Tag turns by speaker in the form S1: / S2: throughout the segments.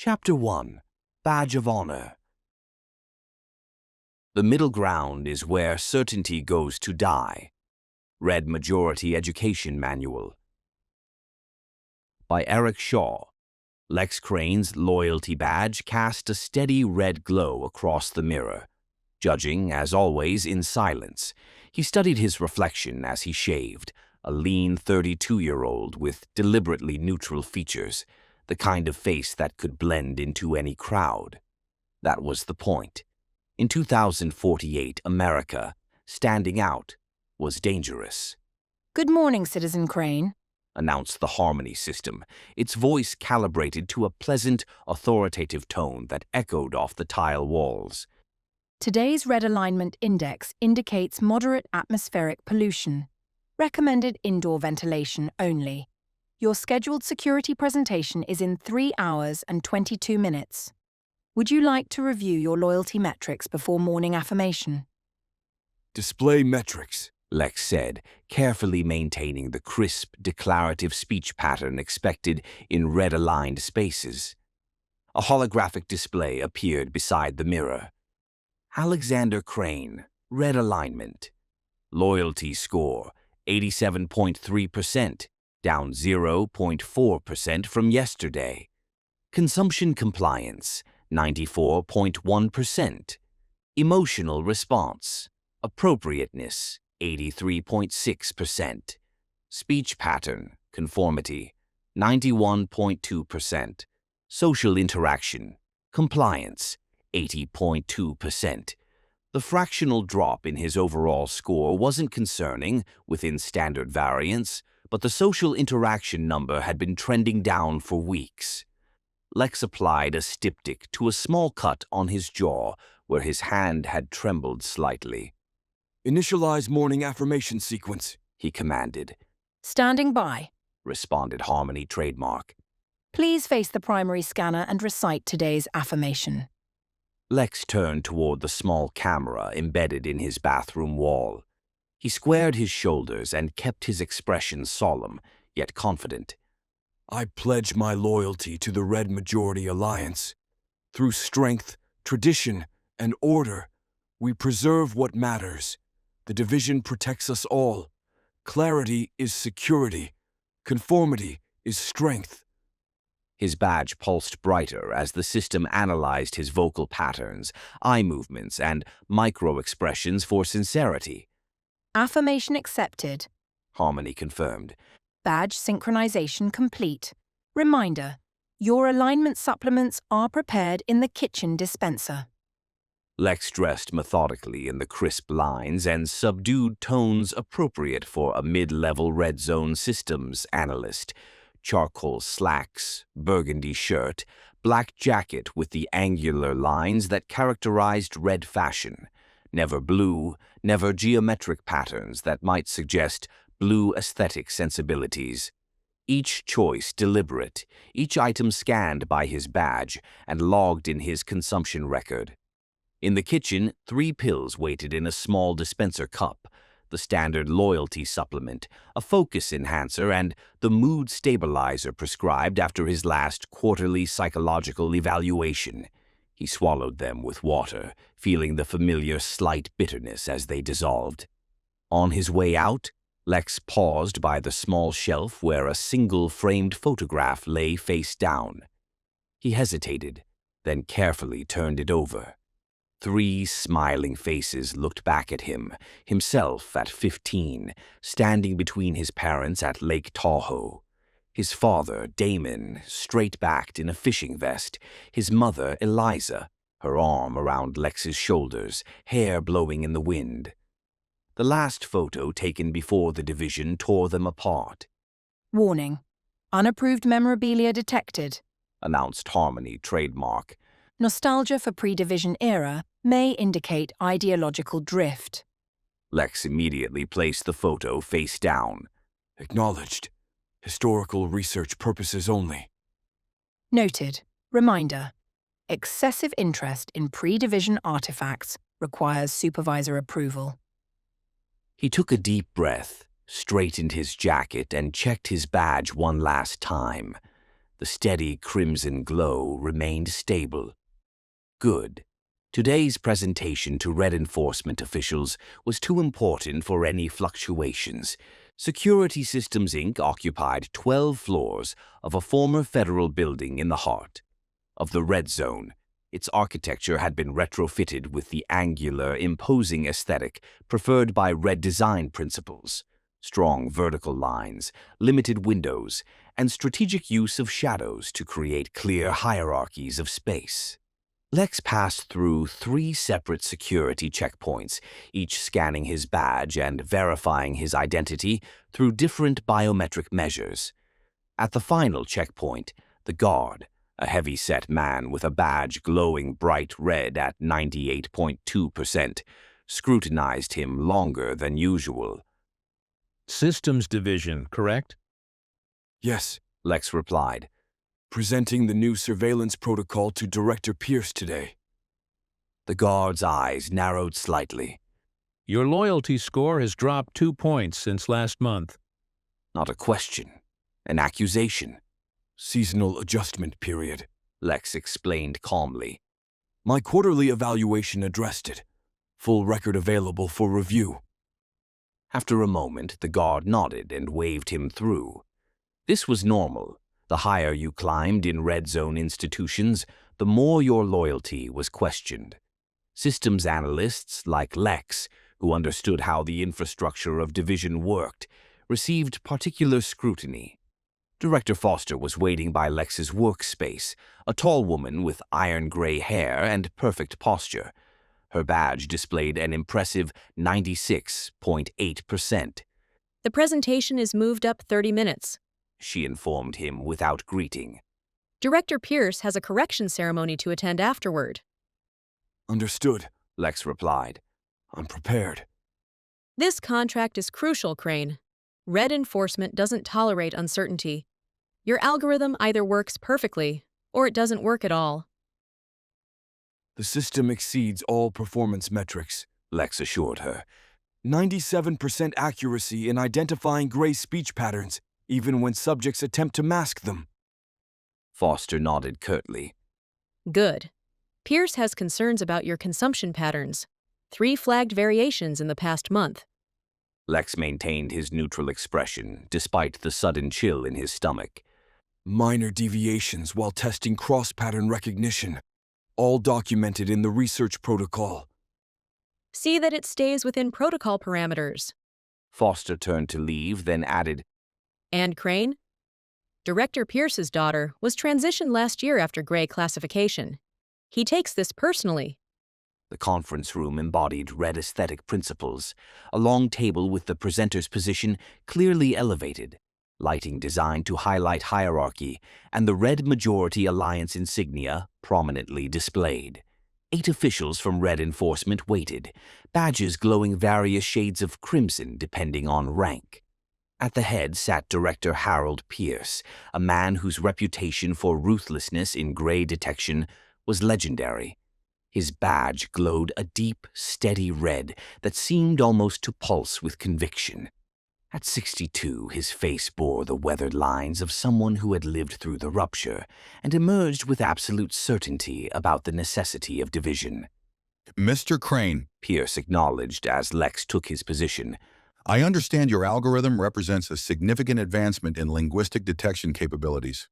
S1: Chapter 1. Badge of Honor. The middle ground is where certainty goes to die. Red Majority Education Manual. By Eric Shaw. Lex Crane's loyalty badge cast a steady red glow across the mirror. Judging, as always, in silence, he studied his reflection as he shaved, a lean 32-year-old with deliberately neutral features, the kind of face that could blend into any crowd. That was the point. In 2048 America, standing out was dangerous.
S2: "Good morning, Citizen Crane,"
S1: announced the Harmony system, its voice calibrated to a pleasant, authoritative tone that echoed off the tile walls.
S2: "Today's Red Alignment Index indicates moderate atmospheric pollution. Recommended indoor ventilation only. Your scheduled security presentation is in 3 hours and 22 minutes. Would you like to review your loyalty metrics before morning affirmation?"
S3: "Display metrics,"
S1: Lex said, carefully maintaining the crisp, declarative speech pattern expected in red-aligned spaces. A holographic display appeared beside the mirror. Alexander Crane, red alignment. Loyalty score, 87.3%, down 0.4% from yesterday. Consumption compliance, 94.1%. Emotional response, appropriateness, 83.6%. Speech pattern, conformity, 91.2%. Social interaction, compliance, 80.2%. The fractional drop in his overall score wasn't concerning within standard variance, but the social interaction number had been trending down for weeks. Lex applied a styptic to a small cut on his jaw where his hand had trembled slightly.
S3: "Initialize morning affirmation sequence,"
S1: he commanded.
S2: "Standing by,"
S1: responded Harmony trademark.
S2: "Please face the primary scanner and recite today's affirmation."
S1: Lex turned toward the small camera embedded in his bathroom wall. He squared his shoulders and kept his expression solemn, yet confident.
S3: "I pledge my loyalty to the Red Majority Alliance. Through strength, tradition, and order, we preserve what matters. The division protects us all. Clarity is security. Conformity is strength."
S1: His badge pulsed brighter as the system analyzed his vocal patterns, eye movements, and micro-expressions for sincerity.
S2: "Affirmation accepted,"
S1: Harmony confirmed.
S2: "Badge synchronization complete. Reminder, your alignment supplements are prepared in the kitchen dispenser."
S1: Lex dressed methodically in the crisp lines and subdued tones appropriate for a mid-level red zone systems analyst. Charcoal slacks, burgundy shirt, black jacket with the angular lines that characterized red fashion. Never blue, never geometric patterns that might suggest blue aesthetic sensibilities. Each choice deliberate, each item scanned by his badge and logged in his consumption record. In the kitchen, 3 pills waited in a small dispenser cup, the standard loyalty supplement, a focus enhancer, and the mood stabilizer prescribed after his last quarterly psychological evaluation. He swallowed them with water, feeling the familiar slight bitterness as they dissolved. On his way out, Lex paused by the small shelf where a single framed photograph lay face down. He hesitated, then carefully turned it over. 3 smiling faces looked back at him, himself at 15, standing between his parents at Lake Tahoe. His father, Damon, straight-backed in a fishing vest, his mother, Eliza, her arm around Lex's shoulders, hair blowing in the wind. The last photo taken before the division tore them apart.
S2: "Warning, unapproved memorabilia detected,"
S1: announced Harmony trademark.
S2: "Nostalgia for pre-division era may indicate ideological drift."
S1: Lex immediately placed the photo face down.
S3: "Acknowledged. Historical research purposes only."
S2: Noted. Reminder, excessive interest in pre-division artifacts requires supervisor approval.
S1: He took a deep breath, straightened his jacket, and checked his badge one last time. The steady crimson glow remained stable. Good. Today's presentation to red enforcement officials was too important for any fluctuations. Security Systems Inc. occupied 12 floors of a former federal building in the heart of the red zone. Its architecture had been retrofitted with the angular, imposing aesthetic preferred by red design principles. Strong vertical lines, limited windows, and strategic use of shadows to create clear hierarchies of space. Lex passed through 3 separate security checkpoints, each scanning his badge and verifying his identity through different biometric measures. At the final checkpoint, the guard, a heavy-set man with a badge glowing bright red at 98.2%, scrutinized him longer than usual.
S4: Systems Division, correct?
S3: Yes,
S1: Lex replied.
S3: presenting the new surveillance protocol to Director Pierce today.
S1: The guard's eyes narrowed slightly.
S4: Your loyalty score has dropped 2 points since last month.
S1: Not a question, an accusation,
S3: Seasonal adjustment period.
S1: Lex explained calmly.
S3: My quarterly evaluation addressed it. Full record available for review.
S1: After a moment, the guard nodded and waved him through. This was normal. The higher you climbed in red zone institutions, the more your loyalty was questioned. Systems analysts like Lex, who understood how the infrastructure of division worked, received particular scrutiny. Director Foster was waiting by Lex's workspace, a tall woman with iron-gray hair and perfect posture. Her badge displayed an impressive 96.8%.
S5: The presentation is moved up 30 minutes.
S1: She informed him without greeting.
S5: Director Pierce has a correction ceremony to attend afterward.
S3: Understood,
S1: Lex replied.
S3: I'm prepared.
S5: This contract is crucial, Crane. Red enforcement doesn't tolerate uncertainty. Your algorithm either works perfectly, or it doesn't work at all.
S3: The system exceeds all performance metrics,
S1: Lex assured her.
S3: 97% accuracy in identifying gray speech patterns, even when subjects attempt to mask them.
S1: Foster nodded curtly.
S5: Good. Pierce has concerns about your consumption patterns. 3 flagged variations in the past month.
S1: Lex maintained his neutral expression, despite the sudden chill in his stomach.
S3: Minor deviations while testing cross-pattern recognition, all documented in the research protocol.
S5: See that it stays within protocol parameters.
S1: Foster turned to leave, then added,
S5: And Crane? Director Pierce's daughter was transitioned last year after gray classification. He takes this personally.
S1: The conference room embodied red aesthetic principles, a long table with the presenter's position clearly elevated, lighting designed to highlight hierarchy, and the Red Majority Alliance insignia prominently displayed. 8 officials from Red Enforcement waited, badges glowing various shades of crimson depending on rank. At the head sat Director Harold Pierce, a man whose reputation for ruthlessness in gray detection was legendary. His badge glowed a deep, steady red that seemed almost to pulse with conviction. At 62, his face bore the weathered lines of someone who had lived through the rupture and emerged with absolute certainty about the necessity of division.
S6: Mr. Crane,
S1: Pierce acknowledged as Lex took his position.
S6: I understand your algorithm represents a significant advancement in linguistic detection capabilities.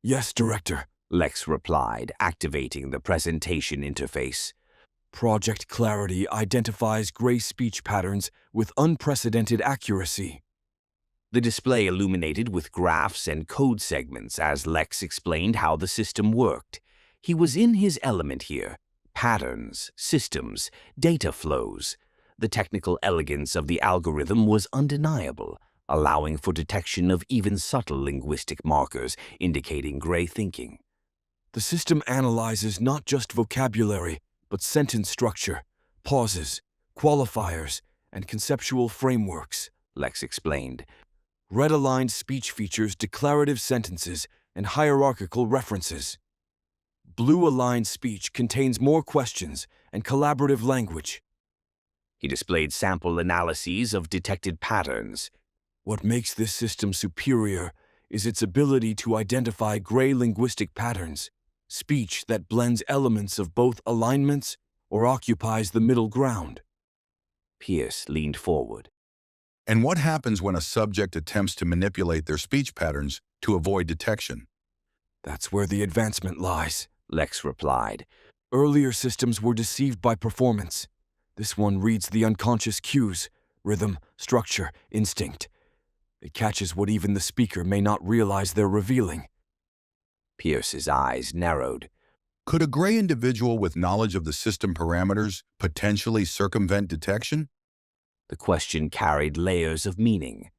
S3: Yes, Director.
S1: Lex replied, activating the presentation interface.
S3: Project Clarity identifies gray speech patterns with unprecedented accuracy.
S1: The display illuminated with graphs and code segments as Lex explained how the system worked. He was in his element here. Patterns, systems, data flows. The technical elegance of the algorithm was undeniable, allowing for detection of even subtle linguistic markers indicating gray thinking.
S3: The system analyzes not just vocabulary, but sentence structure, pauses, qualifiers, and conceptual frameworks,
S1: Lex explained.
S3: Red-aligned speech features declarative sentences and hierarchical references. Blue-aligned speech contains more questions and collaborative language.
S1: He displayed sample analyses of detected patterns.
S3: What makes this system superior is its ability to identify gray linguistic patterns, speech that blends elements of both alignments or occupies the middle ground.
S1: Pierce leaned forward.
S6: And what happens when a subject attempts to manipulate their speech patterns to avoid detection?
S3: That's where the advancement lies,
S1: Lex replied.
S3: Earlier systems were deceived by performance. This one reads the unconscious cues, rhythm, structure, instinct. It catches what even the speaker may not realize they're revealing.
S1: Pierce's eyes narrowed.
S6: Could a gray individual with knowledge of the system parameters potentially circumvent detection?
S1: The question carried layers of meaning.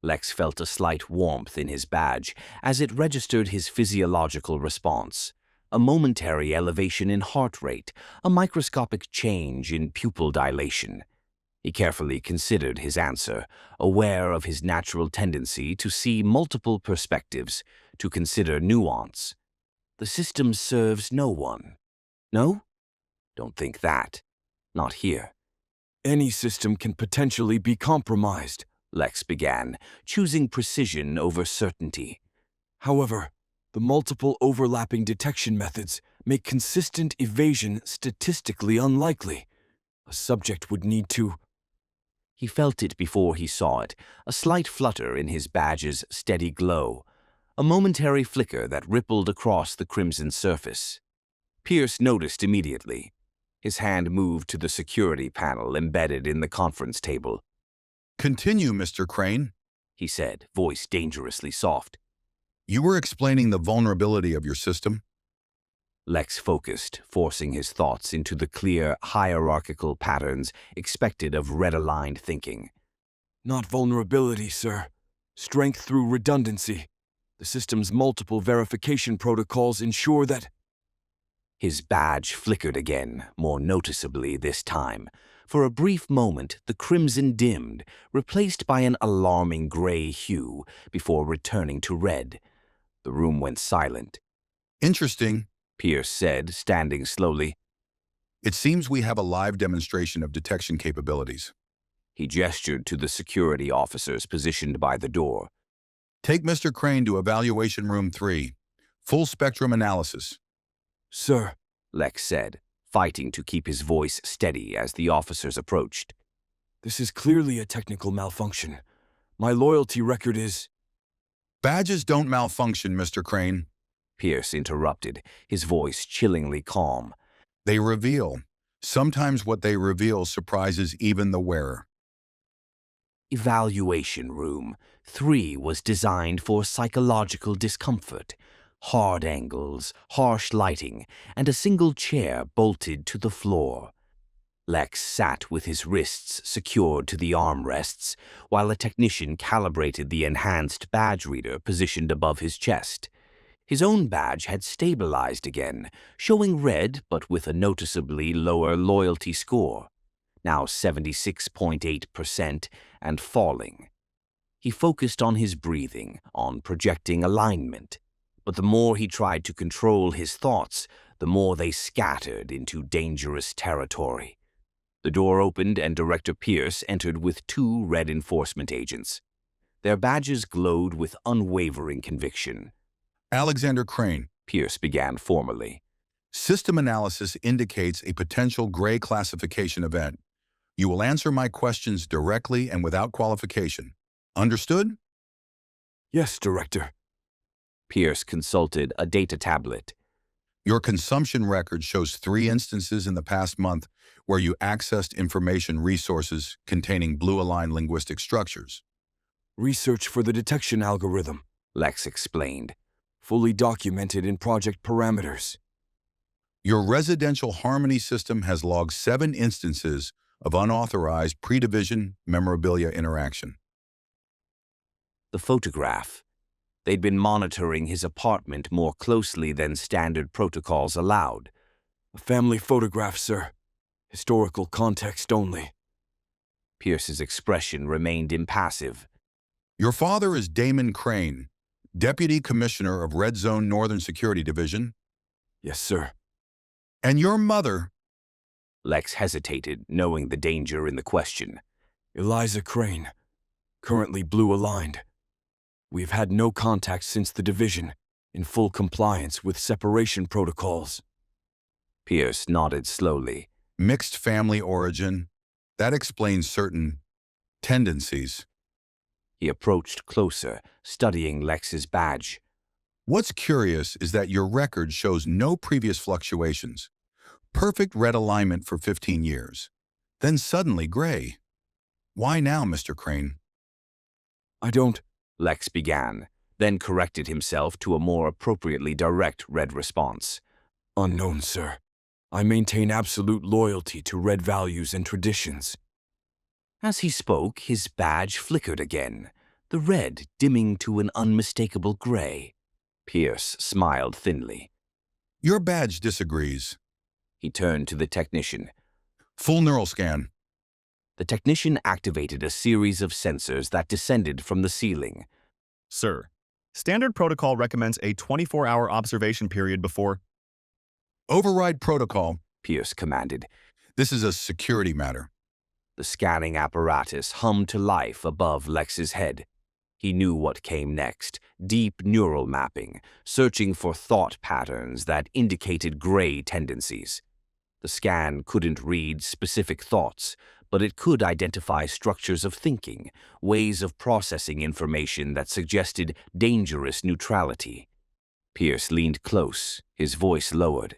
S1: Lex felt a slight warmth in his badge as it registered his physiological response. A momentary elevation in heart rate, a microscopic change in pupil dilation. He carefully considered his answer, aware of his natural tendency to see multiple perspectives, to consider nuance. The system serves no one. No? Don't think that. Not here.
S3: Any system can potentially be compromised,
S1: Lex began, choosing precision over certainty.
S3: However, the multiple overlapping detection methods make consistent evasion statistically unlikely. A subject would need to...
S1: He felt it before he saw it, a slight flutter in his badge's steady glow, a momentary flicker that rippled across the crimson surface. Pierce noticed immediately. His hand moved to the security panel embedded in the conference table.
S6: Continue, Mr. Crane,
S1: he said, voice dangerously soft.
S6: You were explaining the vulnerability of your system.
S1: Lex focused, forcing his thoughts into the clear, hierarchical patterns expected of red-aligned thinking.
S3: Not vulnerability, sir. Strength through redundancy. The system's multiple verification protocols ensure that...
S1: His badge flickered again, more noticeably this time. For a brief moment, the crimson dimmed, replaced by an alarming gray hue, before returning to red. The room went silent.
S6: Interesting,
S1: Pierce said, standing slowly.
S6: It seems we have a live demonstration of detection capabilities.
S1: He gestured to the security officers positioned by the door.
S6: Take Mr. Crane to Evaluation Room 3. Full spectrum analysis.
S3: Sir,
S1: Lex said, fighting to keep his voice steady as the officers approached.
S3: This is clearly a technical malfunction. My loyalty record is...
S6: Badges don't malfunction, Mr. Crane.
S1: Pierce interrupted, his voice chillingly calm.
S6: They reveal. Sometimes what they reveal surprises even the wearer.
S1: Evaluation Room 3 was designed for psychological discomfort. Hard angles, harsh lighting, and a single chair bolted to the floor. Lex sat with his wrists secured to the armrests, while a technician calibrated the enhanced badge reader positioned above his chest. His own badge had stabilized again, showing red but with a noticeably lower loyalty score, now 76.8% and falling. He focused on his breathing, on projecting alignment. But the more he tried to control his thoughts, the more they scattered into dangerous territory. The door opened and Director Pierce entered with 2 red enforcement agents. Their badges glowed with unwavering conviction.
S6: Alexander Crane,
S1: Pierce began formally.
S6: System analysis indicates a potential gray classification event. You will answer my questions directly and without qualification. Understood?
S3: Yes, Director.
S1: Pierce consulted a data tablet.
S6: Your consumption record shows 3 instances in the past month where you accessed information resources containing blue-aligned linguistic structures.
S3: Research for the detection algorithm,
S1: Lex explained.
S3: Fully documented in project parameters.
S6: Your residential harmony system has logged 7 instances of unauthorized pre-division memorabilia interaction.
S1: The photograph. They'd been monitoring his apartment more closely than standard protocols allowed.
S3: A family photograph, sir. Historical context only.
S1: Pierce's expression remained impassive.
S6: Your father is Damon Crane, Deputy Commissioner of Red Zone Northern Security Division.
S3: Yes, sir.
S6: And your mother...
S1: Lex hesitated, knowing the danger in the question.
S3: Eliza Crane, currently blue-aligned. We've had no contact since the division, in full compliance with separation protocols.
S1: Pierce nodded slowly.
S6: Mixed family origin. That explains certain tendencies.
S1: He approached closer, studying Lex's badge.
S6: What's curious is that your record shows no previous fluctuations. Perfect red alignment for 15 years. Then suddenly gray. Why now, Mr. Crane?
S3: I don't...
S1: Lex began, then corrected himself to a more appropriately direct red response.
S3: Unknown, sir. I maintain absolute loyalty to red values and traditions.
S1: As he spoke, his badge flickered again, the red dimming to an unmistakable gray. Pierce smiled thinly.
S6: Your badge disagrees.
S1: He turned to the technician.
S6: Full neural scan.
S1: The technician activated a series of sensors that descended from the ceiling.
S7: Sir, standard protocol recommends a 24-hour observation period before...
S6: Override protocol,
S1: Pierce commanded.
S6: This is a security matter.
S1: The scanning apparatus hummed to life above Lex's head. He knew what came next, deep neural mapping, searching for thought patterns that indicated gray tendencies. The scan couldn't read specific thoughts, but it could identify structures of thinking, ways of processing information that suggested dangerous neutrality. Pierce leaned close, his voice lowered.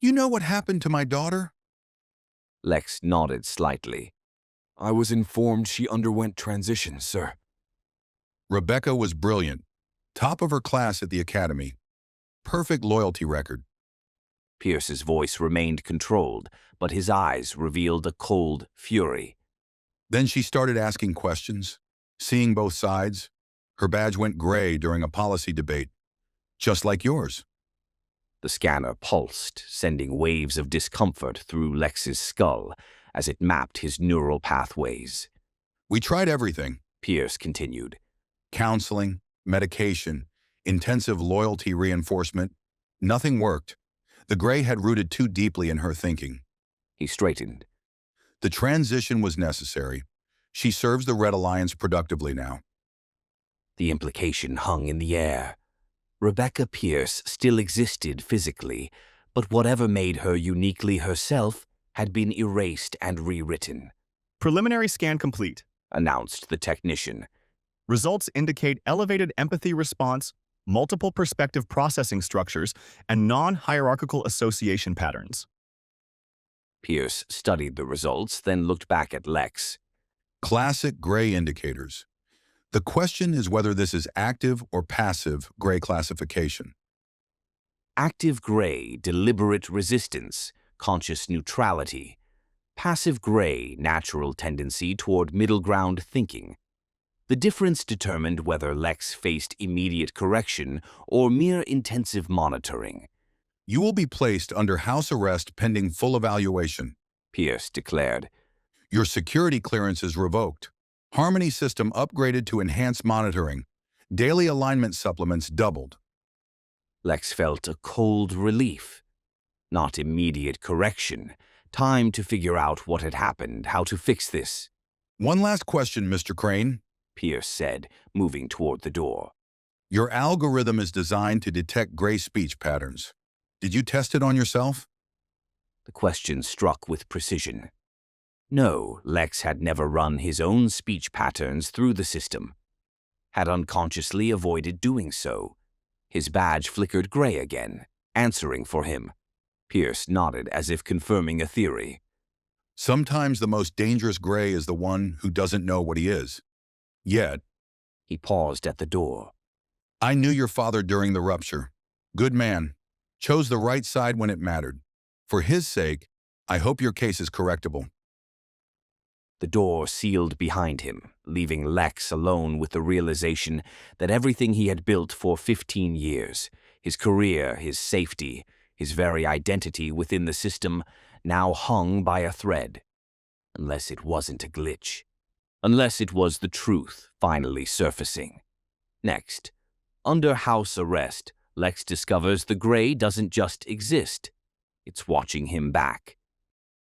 S6: You know what happened to my daughter?
S1: Lex nodded slightly.
S3: I was informed she underwent transition, sir.
S6: Rebecca was brilliant. Top of her class at the academy. Perfect loyalty record.
S1: Pierce's voice remained controlled, but his eyes revealed a cold fury.
S6: Then she started asking questions, seeing both sides. Her badge went gray during a policy debate, just like yours.
S1: The scanner pulsed, sending waves of discomfort through Lex's skull as it mapped his neural pathways.
S6: We tried everything,
S1: Pierce continued.
S6: Counseling, medication, intensive loyalty reinforcement. Nothing worked. The gray had rooted too deeply in her thinking.
S1: He straightened.
S6: The transition was necessary. She serves the Red Alliance productively now.
S1: The implication hung in the air. Rebecca Pierce still existed physically, but whatever made her uniquely herself had been erased and rewritten.
S7: Preliminary scan complete,
S1: Announced the technician.
S7: Results indicate elevated empathy response, multiple perspective processing structures, and non-hierarchical association patterns.
S1: Pierce studied the results, then looked back at Lex.
S6: Classic gray indicators. The question is whether this is active or passive gray classification.
S1: Active gray, deliberate resistance, conscious neutrality. Passive gray, natural tendency toward middle ground thinking. The difference determined whether Lex faced immediate correction or mere intensive monitoring.
S6: You will be placed under house arrest pending full evaluation,
S1: Pierce declared.
S6: Your security clearance is revoked. Harmony system upgraded to enhanced monitoring. Daily alignment supplements doubled.
S1: Lex felt a cold relief. Not immediate correction. Time to figure out what had happened, how to fix this.
S6: One last question, Mr. Crane,
S1: Pierce said, moving toward the door.
S6: Your algorithm is designed to detect gray speech patterns. Did you test it on yourself?
S1: The question struck with precision. No, Lex had never run his own speech patterns through the system. Had unconsciously avoided doing so. His badge flickered gray again, answering for him. Pierce nodded as if confirming a theory.
S6: Sometimes the most dangerous gray is the one who doesn't know what he is. Yet,
S1: He paused at the door.
S6: I knew your father during the rupture. Good man. Chose the right side when it mattered. For his sake, I hope your case is correctable.
S1: The door sealed behind him, leaving Lex alone with the realization that everything he had built for 15 years, his career, his safety, his very identity within the system, now hung by a thread. Unless it wasn't a glitch. Unless it was the truth finally surfacing. Next, under house arrest, Lex discovers the gray doesn't just exist. It's watching him back.